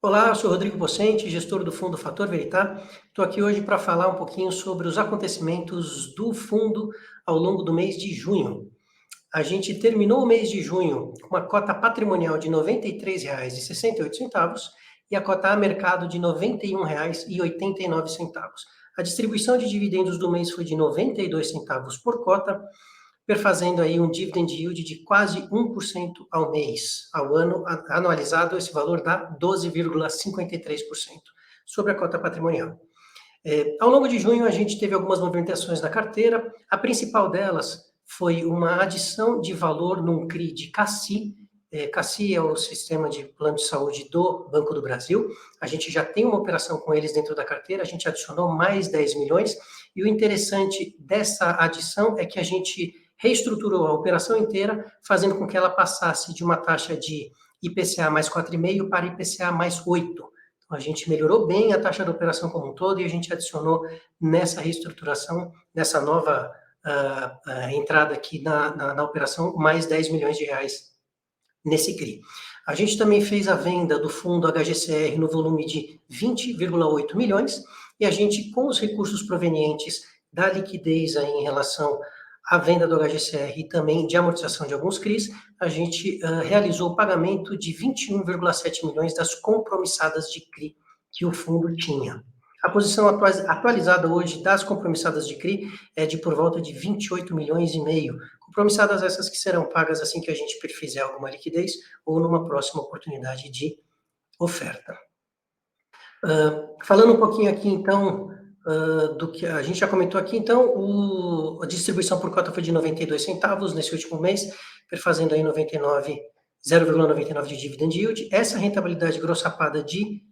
Olá, eu sou Rodrigo Pocente, gestor do Fundo Fator Veritá. Estou aqui hoje para falar um pouquinho sobre os acontecimentos do fundo ao longo do mês de junho. A gente terminou o mês de junho com uma cota patrimonial de R$ 93,68 e a cota a mercado de R$ 91,89. A distribuição de dividendos do mês foi de 92 centavos por cota, perfazendo aí um dividend yield de quase 1% ao mês. Ao ano, anualizado, esse valor dá 12,53% sobre a cota patrimonial. Ao longo de junho, a gente teve algumas movimentações na carteira. A principal delas foi uma adição de valor num CRI de CACI. CACI é o sistema de plano de saúde do Banco do Brasil. A gente já tem uma operação com eles dentro da carteira, a gente adicionou mais 10 milhões. E o interessante dessa adição é que a gente reestruturou a operação inteira, fazendo com que ela passasse de uma taxa de IPCA mais 4,5 para IPCA mais 8. Então, a gente melhorou bem a taxa de operação como um todo e a gente adicionou nessa reestruturação, nessa nova entrada aqui na operação, mais 10 milhões de reais nesse CRI. A gente também fez a venda do fundo HGCR no volume de 20,8 milhões e a gente, com os recursos provenientes da liquidez aí em relação à venda do HGCR e também de amortização de alguns CRIs, a gente realizou o pagamento de 21,7 milhões das compromissadas de CRI que o fundo tinha. A posição atualizada hoje das compromissadas de CRI é de por volta de 28 milhões e meio. Compromissadas essas que serão pagas assim que a gente fizer alguma liquidez ou numa próxima oportunidade de oferta. Falando um pouquinho aqui, então, do que a gente já comentou aqui, então, a distribuição por cota foi de 92 centavos nesse último mês, perfazendo aí 0,99 de dividend yield. Essa rentabilidade grossapada de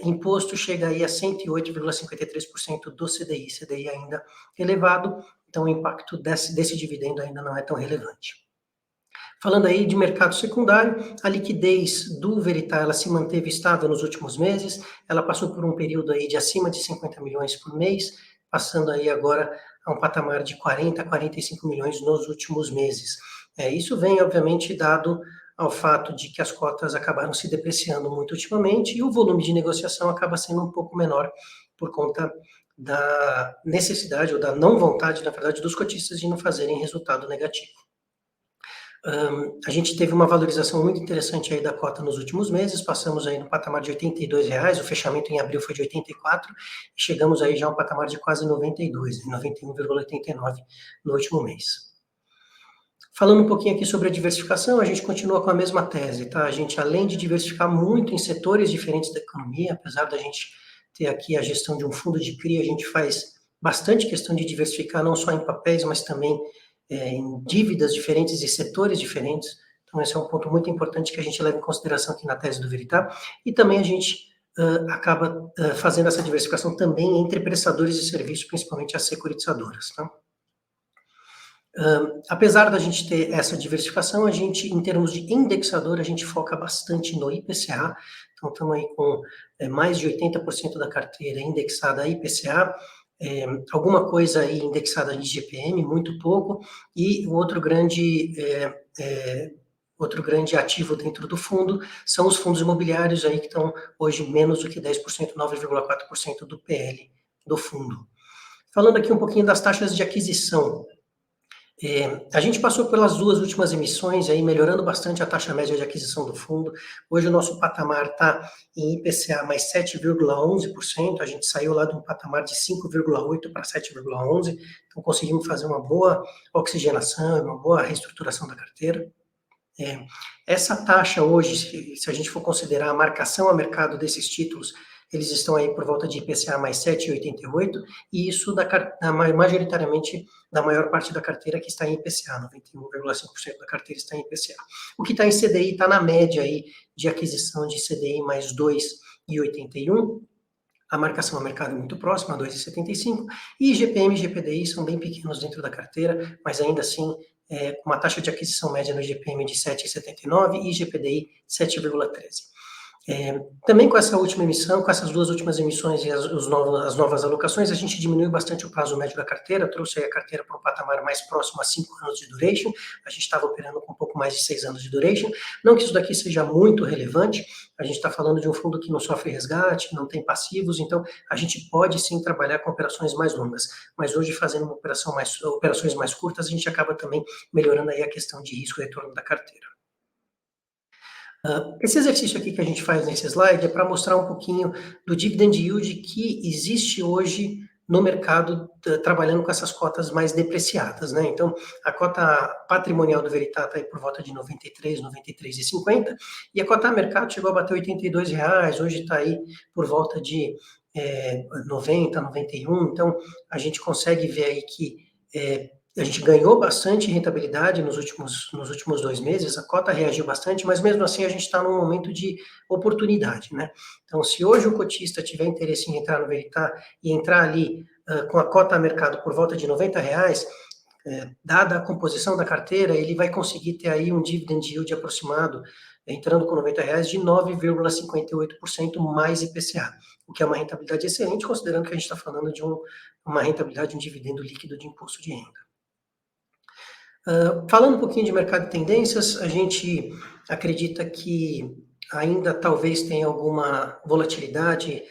imposto chega aí a 108,53% do CDI. CDI ainda elevado, então o impacto desse dividendo ainda não é tão relevante. Falando aí de mercado secundário, a liquidez do Veritá, ela se manteve estável nos últimos meses, ela passou por um período aí de acima de 50 milhões por mês, passando aí agora a um patamar de 40 a 45 milhões nos últimos meses. Isso vem, obviamente, dado ao fato de que as cotas acabaram se depreciando muito ultimamente e o volume de negociação acaba sendo um pouco menor por conta da necessidade ou da não vontade, na verdade, dos cotistas de não fazerem resultado negativo. A gente teve uma valorização muito interessante aí da cota nos últimos meses, passamos aí no patamar de R$ 82, o fechamento em abril foi de 84, e chegamos aí já a um patamar de quase 92, 91,89 no último mês. Falando um pouquinho aqui sobre a diversificação, a gente continua com a mesma tese, tá? A gente, além de diversificar muito em setores diferentes da economia, apesar da gente ter aqui a gestão de um fundo de CRI, a gente faz bastante questão de diversificar, não só em papéis, mas também em dívidas diferentes e setores diferentes. Então, esse é um ponto muito importante que a gente leva em consideração aqui na tese do Veritá. E também a gente acaba fazendo essa diversificação também entre prestadores de serviços, principalmente as securitizadoras. Tá? Apesar da gente ter essa diversificação, a gente, em termos de indexador, a gente foca bastante no IPCA. Então, estamos aí com mais de 80% da carteira indexada a IPCA, alguma coisa aí indexada de IGPM, muito pouco, e o outro grande ativo dentro do fundo são os fundos imobiliários aí que estão hoje menos do que 10%, 9,4% do PL do fundo. Falando aqui um pouquinho das taxas de aquisição. A gente passou pelas duas últimas emissões, aí melhorando bastante a taxa média de aquisição do fundo. Hoje o nosso patamar está em IPCA mais 7,11%, a gente saiu lá de um patamar de 5,8% para 7,11%, então conseguimos fazer uma boa oxigenação, uma boa reestruturação da carteira. Essa taxa hoje, se a gente for considerar a marcação a mercado desses títulos, eles estão aí por volta de IPCA mais 7,88, e isso majoritariamente da maior parte da carteira que está em IPCA, 91,5% da carteira está em IPCA. O que está em CDI está na média aí de aquisição de CDI mais 2,81, a marcação a mercado é muito próxima, 2,75, e IGPM e GPDI são bem pequenos dentro da carteira, mas ainda assim, uma taxa de aquisição média no IGPM de 7,79 e IGPDI 7,13. Também com essa última emissão, com essas duas últimas emissões e as novas alocações, a gente diminuiu bastante o prazo médio da carteira, trouxe aí a carteira para um patamar mais próximo a 5 anos de duration, a gente estava operando com um pouco mais de 6 anos de duration, não que isso daqui seja muito relevante, a gente está falando de um fundo que não sofre resgate, não tem passivos, então a gente pode sim trabalhar com operações mais longas, mas hoje fazendo operações mais curtas, a gente acaba também melhorando aí a questão de risco e retorno da carteira. Esse exercício aqui que a gente faz nesse slide é para mostrar um pouquinho do dividend yield que existe hoje no mercado, trabalhando com essas cotas mais depreciadas, né? Então, a cota patrimonial do Veritá está aí por volta de 93, 93,50, e a cota a mercado chegou a bater R$ 82, hoje está aí por volta de 90, 91, então a gente consegue ver aí que a gente ganhou bastante rentabilidade nos últimos 2 meses, a cota reagiu bastante, mas mesmo assim a gente está num momento de oportunidade, né? Então, se hoje o cotista tiver interesse em entrar no Veritá e entrar ali com a cota a mercado por volta de R$ 90, dada a composição da carteira, ele vai conseguir ter aí um dividend yield aproximado, entrando com R$ 90, de 9,58% mais IPCA, o que é uma rentabilidade excelente, considerando que a gente está falando de uma rentabilidade, um dividendo líquido de imposto de renda. Falando um pouquinho de mercado de tendências, a gente acredita que ainda talvez tenha alguma volatilidade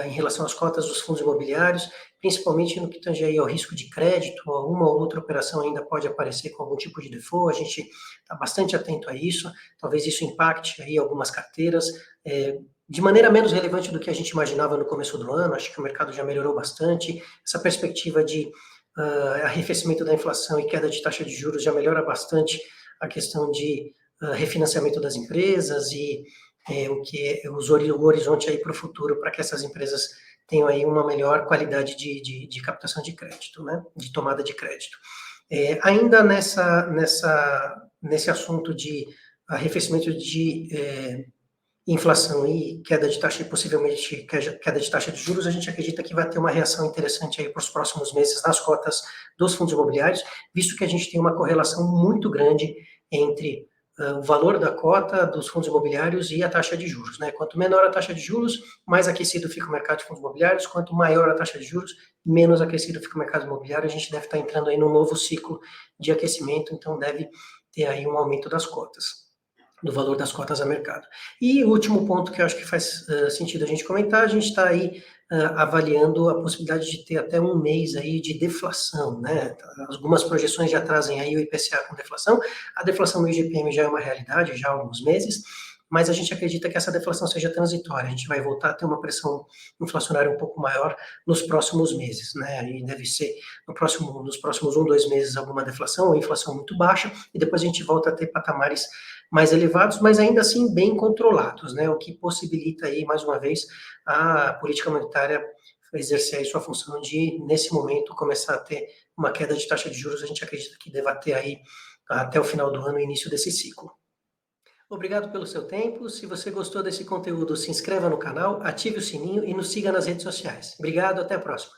em relação às cotas dos fundos imobiliários, principalmente no que tange aí ao risco de crédito, uma ou outra operação ainda pode aparecer com algum tipo de default, a gente está bastante atento a isso, talvez isso impacte aí algumas carteiras, de maneira menos relevante do que a gente imaginava no começo do ano, acho que o mercado já melhorou bastante, essa perspectiva de arrefecimento da inflação e queda de taxa de juros já melhora bastante a questão de refinanciamento das empresas e o horizonte aí para o futuro, para que essas empresas tenham aí uma melhor qualidade de captação de crédito, né, de tomada de crédito. Ainda nesse assunto de arrefecimento de inflação e queda de taxa, e possivelmente queda de taxa de juros, a gente acredita que vai ter uma reação interessante aí para os próximos meses nas cotas dos fundos imobiliários, visto que a gente tem uma correlação muito grande entre o valor da cota dos fundos imobiliários e a taxa de juros, né? Quanto menor a taxa de juros, mais aquecido fica o mercado de fundos imobiliários, quanto maior a taxa de juros, menos aquecido fica o mercado imobiliário, a gente deve estar entrando aí num novo ciclo de aquecimento, então deve ter aí um aumento das cotas, do valor das cotas a mercado. E o último ponto que eu acho que faz sentido a gente comentar, a gente está aí avaliando a possibilidade de ter até um mês aí de deflação, né? Algumas projeções já trazem aí o IPCA com deflação, a deflação no IGPM já é uma realidade já há alguns meses, mas a gente acredita que essa deflação seja transitória, a gente vai voltar a ter uma pressão inflacionária um pouco maior nos próximos meses, né? E deve ser nos próximos 1, 2 meses alguma deflação, ou inflação muito baixa, e depois a gente volta a ter patamares mais elevados, mas ainda assim bem controlados, né? O que possibilita aí, mais uma vez, a política monetária exercer aí sua função de, nesse momento, começar a ter uma queda de taxa de juros, a gente acredita que deva ter aí até o final do ano, o início desse ciclo. Obrigado pelo seu tempo. Se você gostou desse conteúdo, se inscreva no canal, ative o sininho e nos siga nas redes sociais. Obrigado, até a próxima.